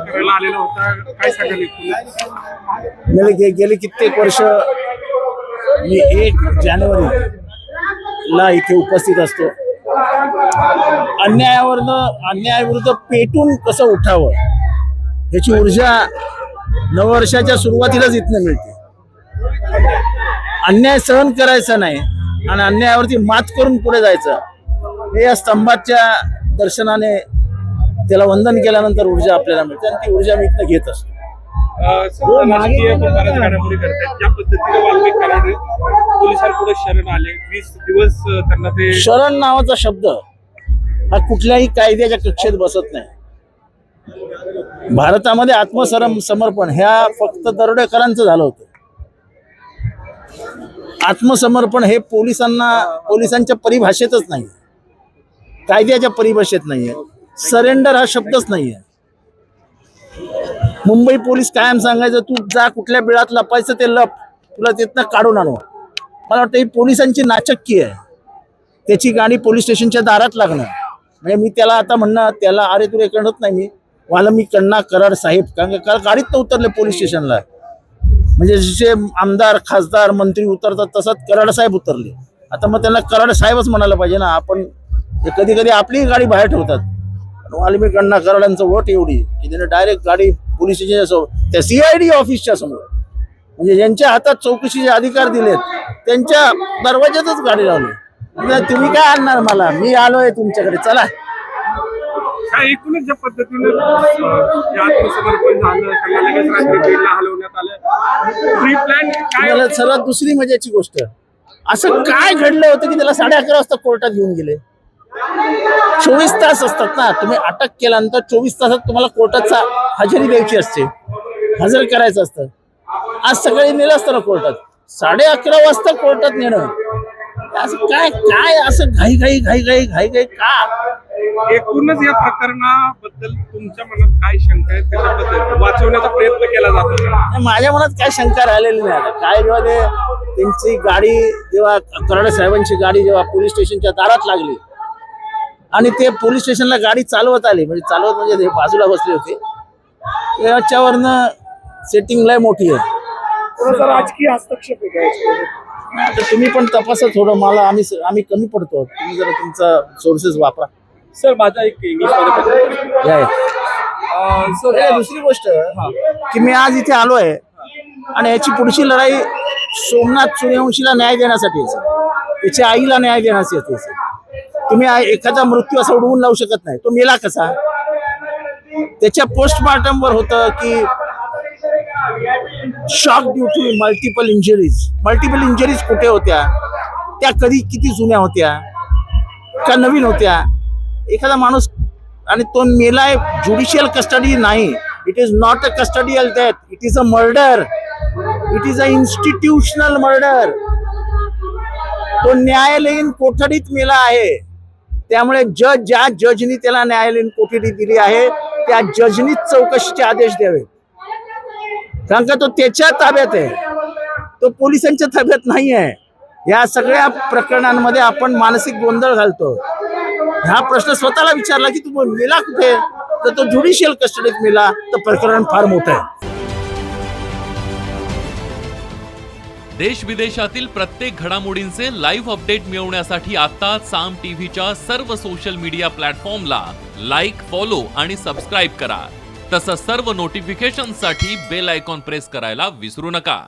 करायला आलेला होता, काय सांगाल? गेली कित्येक वर्ष मी 1 जानेवारी ला इथे उपस्थित असतो. अन्यायाविरुद्ध पेटून कसं उठावं याची ऊर्जा नववर्षाच्या सुरुवातीलाच इथनं मिळते. अन्याय सहन करायचा नाही आणि अन्यायावरती मात करून पुढे जायचं, हे या स्तंभाच्या दर्शनाने त्याला वंदन केल्यानंतर ऊर्जा आपल्याला मिळते आणि ती ऊर्जा मी इथनं घेत असतो. राजकीय बऱ्याच घडामोडी करतात, ज्या पद्धतीने वाल्मिक कराड पोलिसांपुढे शरण आले, 20 दिवस त्यांना ते शरण नावाचा शब्द हा कुठल्याही कायद्याच्या कक्षेत बसत नाही. भारतामध्ये आत्मसमर्पण ह्या फक्त दरोडेखोरांचं झालं होतं. आत्मसमर्पण हे पोलिसांच्या परिभाषेतच नाही, कायद्याच्या परिभाषेत नाहीये. सरेंडर हा शब्दच नाहीये. मुंबई पोलीस कायम सांगायचं, तू जा कुठल्या बिळात लपायचं ते लप, तुला तिथनं काढून आणू. मला वाटतं ही पोलिसांची नाचक्की आहे. त्याची गाडी पोलीस स्टेशनच्या दारात लागणं म्हणजे मी त्याला आता म्हणणं, त्याला अरे तुला कळत नाही, मी वाल्मिक कराड साहेब, कारण का गाडीत उतरले पोलीस स्टेशनला, म्हणजे जसे आमदार खासदार मंत्री उतरतात तसंच कराड साहेब उतरले. आता मग त्यांना कराड साहेबच म्हणायला पाहिजे ना. आपण कधी कधी आपली गाडी बाहेर ठेवतात. वाल्मिक कराडांचं वोट एवढी की त्याने डायरेक्ट गाडी पोलीस स्टेशनच्या त्या CID ऑफिसच्या समोर, म्हणजे ज्यांच्या हातात चौकशीचे अधिकार दिलेत त्यांच्या दरवाज्यातच गाडी लावली. तुम्ही काय आणणार मला, मी आलोय तुमच्याकडे, चला. एकूणच ज्या पद्धतीने आत्मसमर्पण झालं, त्यांना लगेच रात्री बीडला हलवण्यात आलं, प्री प्लॅन काय? सर्वात दुसरी मजाची गोष्ट, असं काय घडलं होतं की त्याला 11:30 वाजता कोर्टात घेऊन गेले. 24 तास असतात ना, तुम्ही अटक केल्यानंतर 24 तासात तुम्हाला कोर्टात हजेरी द्यायची असते, हजर करायचं असतं. आज सकाळी नेलं असतं ना कोर्टात, 11:30 वाजता कोर्टात नेणं, असं काय असं घाई का? एकूणच या प्रकरणाबद्दल तुमच्या मनात काय शंका आहे, त्याच्याबद्दल वाचवण्याचा प्रयत्न केला जातो? माझ्या मनात काय शंका राहिलेली नाही. आता काय जेव्हा त्यांची गाडी, जेव्हा कराड साहेबांची गाडी जेव्हा पोलीस स्टेशनच्या दारात लागली आणि ते पोलीस स्टेशनला गाडी चालवत आली, म्हणजे ते बाजूला बसले होते, त्याच्यावरनं सेटिंग लय मोठी आहे. राजकीय हस्तक्षेप आहे. आता तुम्ही पण तपासा थोडं, मला आम्ही कमी पडतो, तुम्ही जरा तुमचा सोर्सेस वापरा. सर माझा एक इंग्लिश दुसरी गोष्ट की मी आज इथे आलोय आणि याची पुढची लढाई सोमनाथ सूर्यवंशीला न्याय देण्यासाठी, त्याच्या आईला न्याय देण्यासाठी. तुम्ही एखादा मृत्यू असा उडवून लावू शकत नाही. तो मेला कसा? त्याच्या पोस्टमॉर्टम वर होतं की shock due to multiple injuries कुठे होत्या, त्या कधी किती जुन्या होत्या का नवीन होत्या. एखादा माणूस आणि तो मेलाय, ज्युडिशियल कस्टडी नाही. It is not a custodial death, it is a murder, it is a institutional murder. तो न्यायालयीन कोठडीत मेला आहे. त्यामुळे ज्या जजनी त्याला न्यायालयीन कोठडी दिली आहे त्या जजनीच चौकशीचे आदेश द्यावे, कारण का तो त्याच्या ताब्यात आहे, तो पोलिसांच्या ताब्यात नाही आहे. या सगळ्या प्रकरणांमध्ये आपण मानसिक गोंधळ घालतो. हा प्रश्न स्वतःला विचारला की तू मेला कुठे, तर तो ज्युडिशियल कस्टडीत मेला, तर प्रकरण फार मोठं आहे. देश विदेशातील प्रत्येक घडामोडींचे लाईव्ह अपडेट मिळवण्यासाठी आता साम टीव्हीच्या सर्व सोशल मीडिया प्लॅटफॉर्मला लाईक, फॉलो आणि सबस्क्राईब करा. तसंच सर्व नोटिफिकेशनसाठी बेल आयकॉन प्रेस करायला विसरू नका.